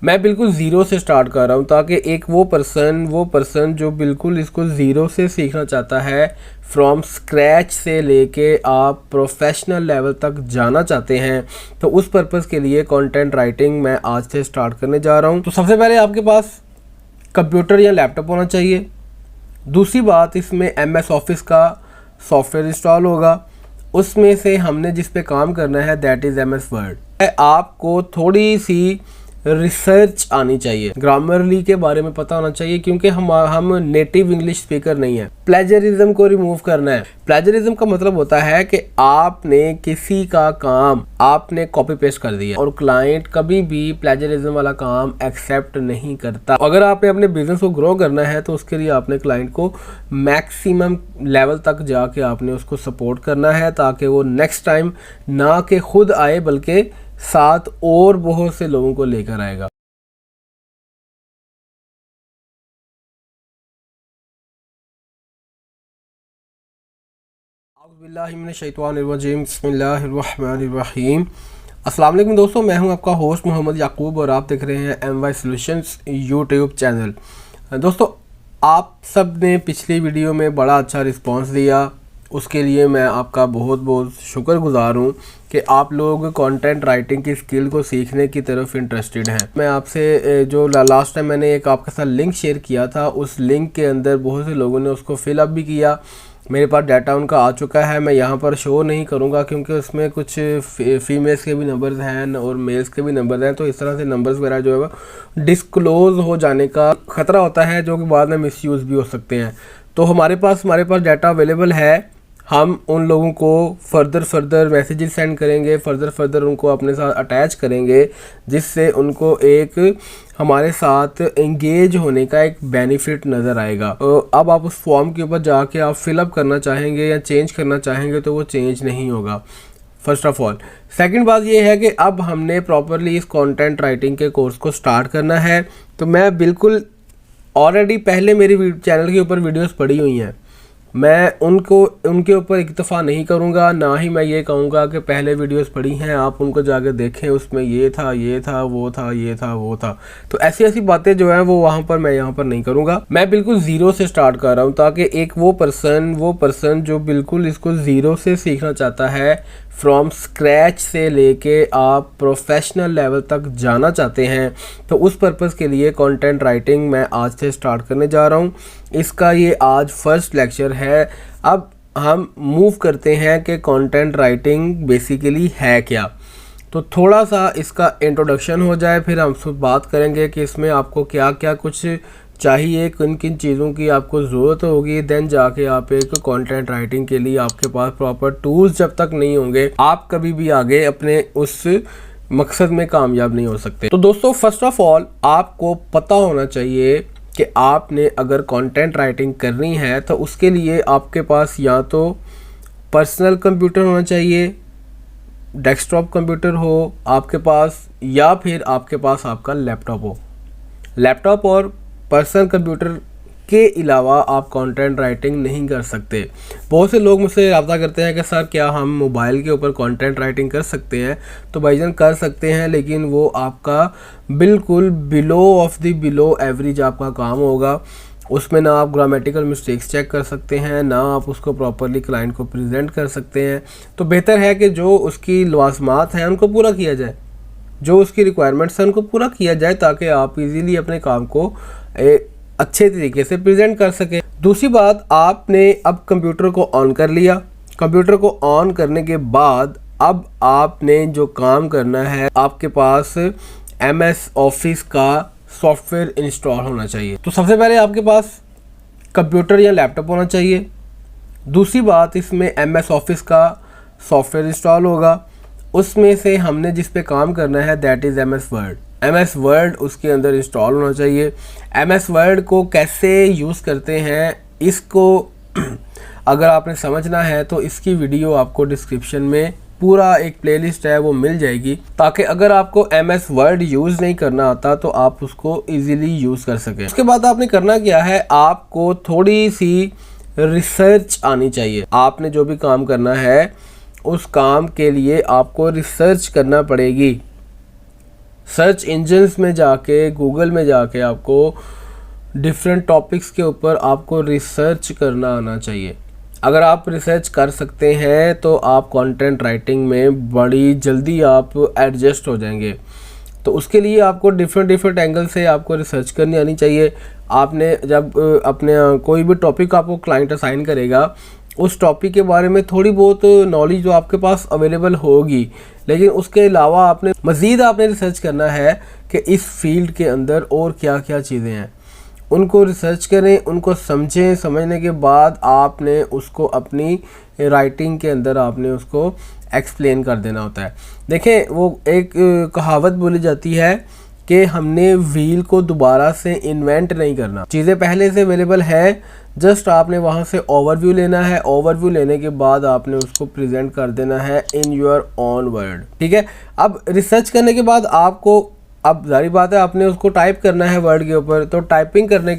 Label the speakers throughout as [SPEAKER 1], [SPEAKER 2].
[SPEAKER 1] मैं बिल्कुल ज़ीरो से स्टार्ट कर रहा हूँ ताकि एक वो पर्सन जो बिल्कुल इसको ज़ीरो से सीखना चाहता है, फ्रॉम स्क्रैच से लेके आप प्रोफेशनल लेवल तक जाना चाहते हैं, तो उस पर्पज़ के लिए कंटेंट राइटिंग मैं आज से स्टार्ट करने जा रहा हूँ। तो सबसे पहले आपके पास कंप्यूटर या लैपटॉप होना चाहिए। दूसरी बात, इसमें MS ऑफिस का सॉफ्टवेयर इंस्टॉल होगा। उसमें से हमने जिस पे काम करना है दैट इज़ MS वर्ड। आपको थोड़ी सी रिसर्च आनी चाहिए, ग्रामरली के बारे में पता होना चाहिए, क्योंकि हम नेटिव इंग्लिश स्पीकर नहीं है। प्लेजरिज्म को रिमूव करना है। प्लेजरिज्म का मतलब होता है कि आपने किसी का काम आपने कॉपी पेस्ट कर दिया, और क्लाइंट कभी भी प्लेजरिज्म वाला काम एक्सेप्ट नहीं करता। अगर आपने अपने बिजनेस को ग्रो करना है तो उसके लिए आपने क्लाइंट को मैक्सिमम लेवल तक जाके आपने उसको सपोर्ट करना है, ताकि वो नेक्स्ट टाइम ना कि खुद आए बल्कि साथ और बहुत से लोगों को लेकर आएगा। बिस्मिल्लाहिर्रहमानिर्रहीम, बिस्मिल्लाहिर्रहमानिर्रहीम। अस्सलाम वालेकुम दोस्तों, मैं हूं आपका होस्ट मोहम्मद याकूब और आप देख रहे हैं MY सॉल्यूशंस यूट्यूब चैनल। दोस्तों, आप सब ने पिछली वीडियो में बड़ा अच्छा रिस्पांस दिया, उसके लिए मैं आपका बहुत बहुत शुक्रगुजार हूँ कि आप लोग कंटेंट राइटिंग की स्किल को सीखने की तरफ इंटरेस्टेड हैं। मैं आपसे जो लास्ट टाइम मैंने एक आपके साथ लिंक शेयर किया था, उस लिंक के अंदर बहुत से लोगों ने उसको फिल अप भी किया। मेरे पास डाटा उनका आ चुका है, मैं यहाँ पर शो नहीं करूँगा क्योंकि उसमें कुछ फीमेल्स के भी नंबर्स हैं और मेल्स के भी नंबर्स हैं, तो इस तरह से नंबर्स वगैरह जो है डिस्क्लोज़ हो जाने का ख़तरा होता है, जो कि बाद में मिसयूज़ भी हो सकते हैं। तो हमारे पास डाटा अवेलेबल है। हम उन लोगों को फर्दर मैसेजेस सेंड करेंगे, फर्दर उनको अपने साथ अटैच करेंगे, जिससे उनको एक हमारे साथ एंगेज होने का एक बेनिफिट नज़र आएगा। अब आप उस फॉर्म के ऊपर जाके आप फिलअप करना चाहेंगे या चेंज करना चाहेंगे तो वो चेंज नहीं होगा, फर्स्ट ऑफ ऑल। सेकंड बात ये है कि अब हमने प्रॉपरली इस कंटेंट राइटिंग के कोर्स को स्टार्ट करना है। तो मैं बिल्कुल ऑलरेडी पहले मेरी चैनल के ऊपर वीडियोस पड़ी हुई हैं, मैं उनके ऊपर इक्तफ़ा नहीं करूँगा, ना ही मैं ये कहूँगा कि पहले वीडियोस पड़ी हैं आप उनको जाके देखें, उसमें ये था वो था ये था वो था। तो ऐसी बातें जो हैं वो मैं यहाँ पर नहीं करूँगा। मैं बिल्कुल ज़ीरो से स्टार्ट कर रहा हूँ ताकि एक वो पर्सन जो बिल्कुल इसको ज़ीरो से सीखना चाहता है, फ्रॉम स्क्रैच से लेके आप प्रोफेशनल लेवल तक जाना चाहते हैं, तो उस पर्पज़ के लिए कंटेंट राइटिंग मैं आज से स्टार्ट करने जा रहा हूँ। इसका ये आज फर्स्ट लेक्चर है। अब हम मूव करते हैं कि कंटेंट राइटिंग बेसिकली है क्या। तो थोड़ा सा इसका इंट्रोडक्शन हो जाए, फिर हम सब बात करेंगे कि इसमें आपको क्या क्या कुछ चाहिए, किन किन चीज़ों की आपको ज़रूरत होगी। देन जाके आप एक कंटेंट राइटिंग के लिए आपके पास प्रॉपर टूल्स जब तक नहीं होंगे, आप कभी भी आगे अपने उस मकसद में कामयाब नहीं हो सकते। तो दोस्तों, फर्स्ट ऑफ ऑल आपको पता होना चाहिए कि आपने अगर कंटेंट राइटिंग करनी है तो उसके लिए आपके पास या तो पर्सनल कंप्यूटर होना चाहिए, डेस्कटॉप कंप्यूटर हो आपके पास, या फिर आपके पास आपका लैपटॉप हो। लैपटॉप और पर्सनल कंप्यूटर के अलावा आप कंटेंट राइटिंग नहीं कर सकते। बहुत से लोग मुझसे रब्ता करते हैं कि सर क्या हम मोबाइल के ऊपर कंटेंट राइटिंग कर सकते हैं? तो भाईजान कर सकते हैं, लेकिन वो आपका बिल्कुल बिलो एवरेज आपका काम होगा। उसमें ना आप ग्रामेटिकल मिस्टेक्स चेक कर सकते हैं, ना आप उसको प्रॉपरली क्लाइंट को प्रेजेंट कर सकते हैं। तो बेहतर है कि जो उसकी लवाजमात हैं उनको पूरा किया जाए, जो उसकी रिक्वायरमेंट्स हैं उनको पूरा किया जाए, ताकि आप इजीली अपने काम को अच्छे तरीके से प्रेजेंट कर सकें। दूसरी बात, आपने अब कंप्यूटर को ऑन कर लिया। कंप्यूटर को ऑन करने के बाद अब आपने जो काम करना है, आपके पास MS ऑफिस का सॉफ्टवेयर इंस्टॉल होना चाहिए। तो सबसे पहले आपके पास कंप्यूटर या लैपटॉप होना चाहिए। दूसरी बात, इसमें MS ऑफिस का सॉफ्टवेयर इंस्टॉल होगा। उसमें से हमने जिस पे काम करना है दैट इज़ MS वर्ड उसके अंदर इंस्टॉल होना चाहिए। MS वर्ड को कैसे यूज़ करते हैं, इसको अगर आपने समझना है तो इसकी वीडियो आपको डिस्क्रिप्शन में पूरा एक प्लेलिस्ट है वो मिल जाएगी, ताकि अगर आपको MS वर्ड यूज़ नहीं करना आता तो आप उसको इजीली यूज़ कर सकें। उसके बाद आपने करना क्या है, आपको थोड़ी सी रिसर्च आनी चाहिए। आपने जो भी काम करना है उस काम के लिए आपको रिसर्च करना पड़ेगी। सर्च इंजन्स में जाके, गूगल में जाके आपको डिफरेंट टॉपिक्स के ऊपर आपको रिसर्च करना आना चाहिए। अगर आप रिसर्च कर सकते हैं तो आप कंटेंट राइटिंग में बड़ी जल्दी आप एडजस्ट हो जाएंगे। तो उसके लिए आपको डिफरेंट एंगल से आपको रिसर्च करनी आनी चाहिए। आपने जब अपने कोई भी टॉपिक आपको क्लाइंट असाइन करेगा, उस टॉपिक के बारे में थोड़ी बहुत नॉलेज जो आपके पास अवेलेबल होगी, लेकिन उसके अलावा आपने मज़ीद रिसर्च करना है कि इस फील्ड के अंदर और क्या क्या चीज़ें हैं। उनको रिसर्च करें, उनको समझें। समझने के बाद आपने उसको अपनी राइटिंग के अंदर आपने उसको एक्सप्लेन कर देना होता है। देखें, वो एक कहावत बोली जाती है कि हमने व्हील को दोबारा से इन्वेंट नहीं करना, चीज़ें पहले से अवेलेबल है, जस्ट आपने वहाँ से ओवरव्यू लेना है। ओवरव्यू लेने के बाद आपने उसको प्रेजेंट कर देना है इन योर ओन वर्ड, ठीक है। अब रिसर्च करने के बाद आपको, अब जारी बात है, आपने उसको टाइप करना है वर्ड के ऊपर। तो टाइप करने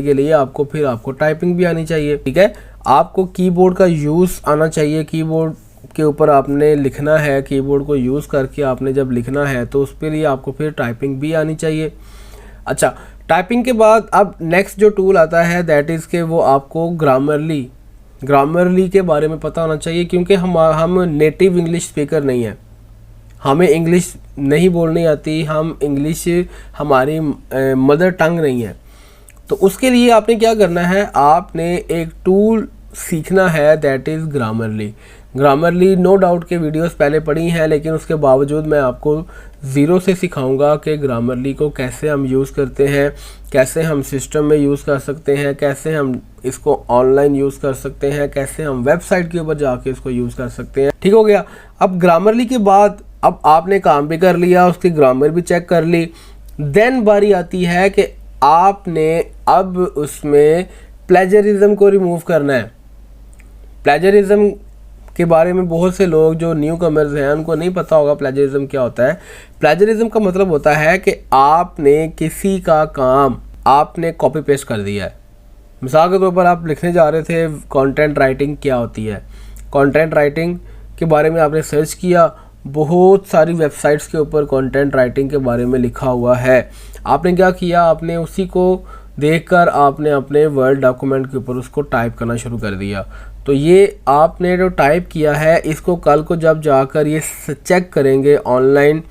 [SPEAKER 1] के लिए आपको टाइपिंग भी आनी चाहिए, ठीक है। आपको कीबोर्ड का यूज़ आना चाहिए। कीबोर्ड के ऊपर आपने लिखना है, कीबोर्ड को यूज़ करके आपने जब लिखना है तो उसके लिए आपको फिर टाइपिंग भी आनी चाहिए। अच्छा, टाइपिंग के बाद अब नेक्स्ट जो टूल आता है दैट इज़ के वो आपको ग्रामरली के बारे में पता होना चाहिए, क्योंकि हम नेटिव इंग्लिश स्पीकर नहीं हैं, हमें इंग्लिश नहीं बोलनी आती, हम इंग्लिश हमारी मदर टंग नहीं है। तो उसके लिए आपने क्या करना है, आपने एक टूल सीखना है that is Grammarly. No doubt के वीडियोस पहले पढ़ी हैं, लेकिन उसके बावजूद मैं आपको ज़ीरो से सिखाऊंगा कि ग्रामरली को कैसे हम यूज़ करते हैं, कैसे हम सिस्टम में यूज़ कर सकते हैं, कैसे हम इसको ऑनलाइन यूज़ कर सकते हैं, कैसे हम वेबसाइट के ऊपर जाके इसको यूज़ कर सकते हैं। ठीक हो गया। अब ग्रामरली के बाद अब आपने काम भी कर लिया, उसकी ग्रामर भी चेक कर ली, देन बारी आती है कि आपने अब उसमें प्लेजरिज्म को रिमूव करना है। प्लेजरिज्म के बारे में बहुत से लोग जो न्यू कमर्स हैं उनको नहीं पता होगा प्लेजरिज्म क्या होता है। प्लेजरिज्म का मतलब होता है कि आपने किसी का काम आपने कॉपी पेस्ट कर दिया है। मिसाल के तौर पर आप लिखने जा रहे थे कंटेंट राइटिंग क्या होती है, कंटेंट राइटिंग के बारे में आपने सर्च किया, बहुत सारी वेबसाइट्स के ऊपर कंटेंट राइटिंग के बारे में लिखा हुआ है। आपने क्या किया, आपने उसी को देखकर आपने अपने वर्ड डॉक्यूमेंट के ऊपर उसको टाइप करना शुरू कर दिया। तो ये आपने जो टाइप किया है इसको कल को जब जाकर ये चेक करेंगे ऑनलाइन,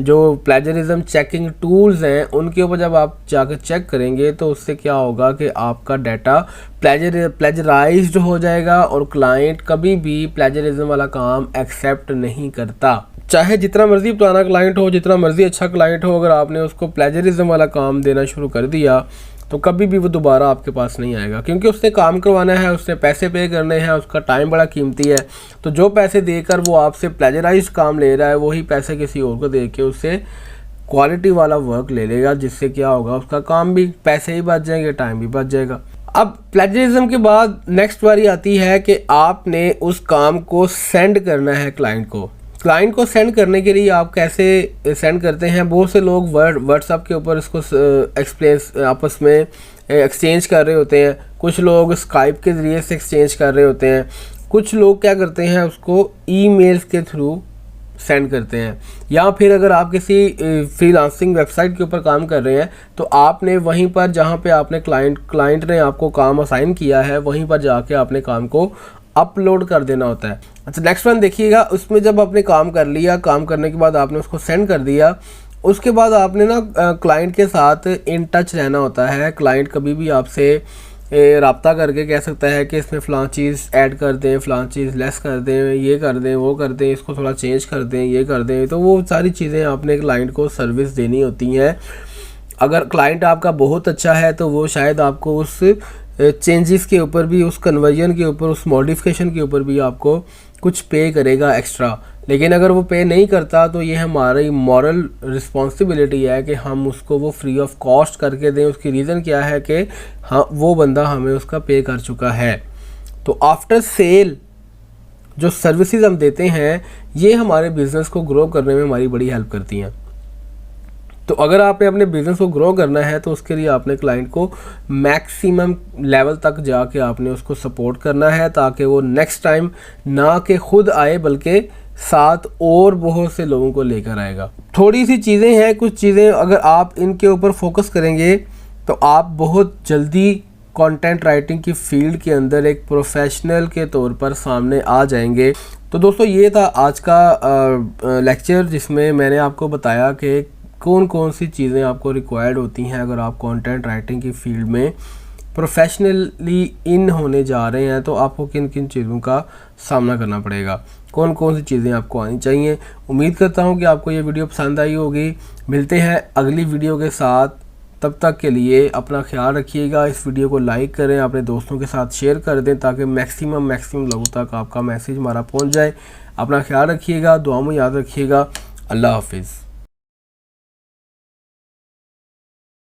[SPEAKER 1] जो प्लेजरिज्म चेकिंग टूल्स हैं उनके ऊपर जब आप जाकर चेक करेंगे तो उससे क्या होगा कि आपका डाटा प्लेजराइज्ड हो जाएगा और क्लाइंट कभी भी प्लेजरिज्म वाला काम एक्सेप्ट नहीं करता। चाहे जितना मर्जी पुराना क्लाइंट हो, जितना मर्जी अच्छा क्लाइंट हो, अगर आपने उसको प्लेजरिज्म वाला काम देना शुरू कर दिया तो कभी भी वो दोबारा आपके पास नहीं आएगा, क्योंकि उसने काम करवाना है, उसने पैसे पे करने हैं, उसका टाइम बड़ा कीमती है। तो जो पैसे देकर वो आपसे प्लेजराइज्ड काम ले रहा है वही पैसे किसी और को दे के उससे क्वालिटी वाला वर्क ले लेगा, जिससे क्या होगा, उसका काम भी, पैसे ही बच जाएंगे, टाइम भी बच जाएगा। अब प्लेजरिज्म के बाद नेक्स्ट बारी आती है कि आपने उस काम को सेंड करना है क्लाइंट को। क्लाइंट को सेंड करने के लिए आप कैसे सेंड करते हैं, बहुत से लोग व्हाट्सएप के ऊपर इसको आपस में एक्सचेंज कर रहे होते हैं, कुछ लोग स्काइप के ज़रिए से एक्सचेंज कर रहे होते हैं, कुछ लोग क्या करते हैं उसको ईमेल्स के थ्रू सेंड करते हैं। या फिर अगर आप किसी फ्रीलांसिंग वेबसाइट के ऊपर काम कर रहे हैं तो आपने वहीं पर जहाँ पे आपने क्लाइंट ने आपको काम असाइन किया है वहीं पर जाके आपने काम को अपलोड कर देना होता है। अच्छा, नेक्स्ट वन देखिएगा, उसमें जब आपने काम कर लिया, काम करने के बाद आपने उसको सेंड कर दिया, उसके बाद आपने ना क्लाइंट के साथ इन टच रहना होता है। क्लाइंट कभी भी आपसे रब्ता करके कह सकता है कि इसमें फ़लाँ चीज़ ऐड कर दें, फ़लाँ चीज़ लेस कर दें, ये कर दें, वो कर दें, इसको थोड़ा चेंज कर दें, ये कर दें। तो वो सारी चीज़ें आपने क्लाइंट को सर्विस देनी होती हैं। अगर क्लाइंट आपका बहुत अच्छा है तो वो शायद आपको उस चेंजेस के ऊपर भी, उस कन्वर्जन के ऊपर, उस मॉडिफिकेशन के ऊपर भी आपको कुछ पे करेगा एक्स्ट्रा। लेकिन अगर वो पे नहीं करता तो ये हमारी मॉरल रिस्पॉन्सिबिलिटी है कि हम उसको वो फ्री ऑफ कॉस्ट करके दें। उसकी रीज़न क्या है कि हाँ, वो बंदा हमें उसका पे कर चुका है। तो आफ्टर सेल जो सर्विसेज हम देते हैं ये हमारे बिज़नेस को ग्रो करने में हमारी बड़ी हेल्प करती हैं। तो अगर आपने अपने बिज़नेस को ग्रो करना है तो उसके लिए आपने क्लाइंट को मैक्सिमम लेवल तक जाके आपने उसको सपोर्ट करना है, ताकि वो नेक्स्ट टाइम ना कि खुद आए बल्कि साथ और बहुत से लोगों को लेकर आएगा। थोड़ी सी चीज़ें हैं, कुछ चीज़ें अगर आप इनके ऊपर फोकस करेंगे तो आप बहुत जल्दी कंटेंट राइटिंग की फील्ड के अंदर एक प्रोफेशनल के तौर पर सामने आ जाएंगे। तो दोस्तों ये था आज का लेक्चर, जिसमें मैंने आपको बताया कि कौन कौन सी चीज़ें आपको रिक्वायर्ड होती हैं अगर आप कंटेंट राइटिंग की फील्ड में प्रोफेशनली इन होने जा रहे हैं, तो आपको किन किन चीज़ों का सामना करना पड़ेगा, कौन कौन सी चीज़ें आपको आनी चाहिए। उम्मीद करता हूँ कि आपको ये वीडियो पसंद आई होगी। मिलते हैं अगली वीडियो के साथ, तब तक के लिए अपना ख्याल रखिएगा। इस वीडियो को लाइक करें, अपने दोस्तों के साथ शेयर कर दें ताकि मैक्सिमम लोगों तक आपका मैसेज हमारा पहुँच जाए। अपना ख्याल रखिएगा, दुआ में याद रखिएगा। अल्लाह हाफिज़।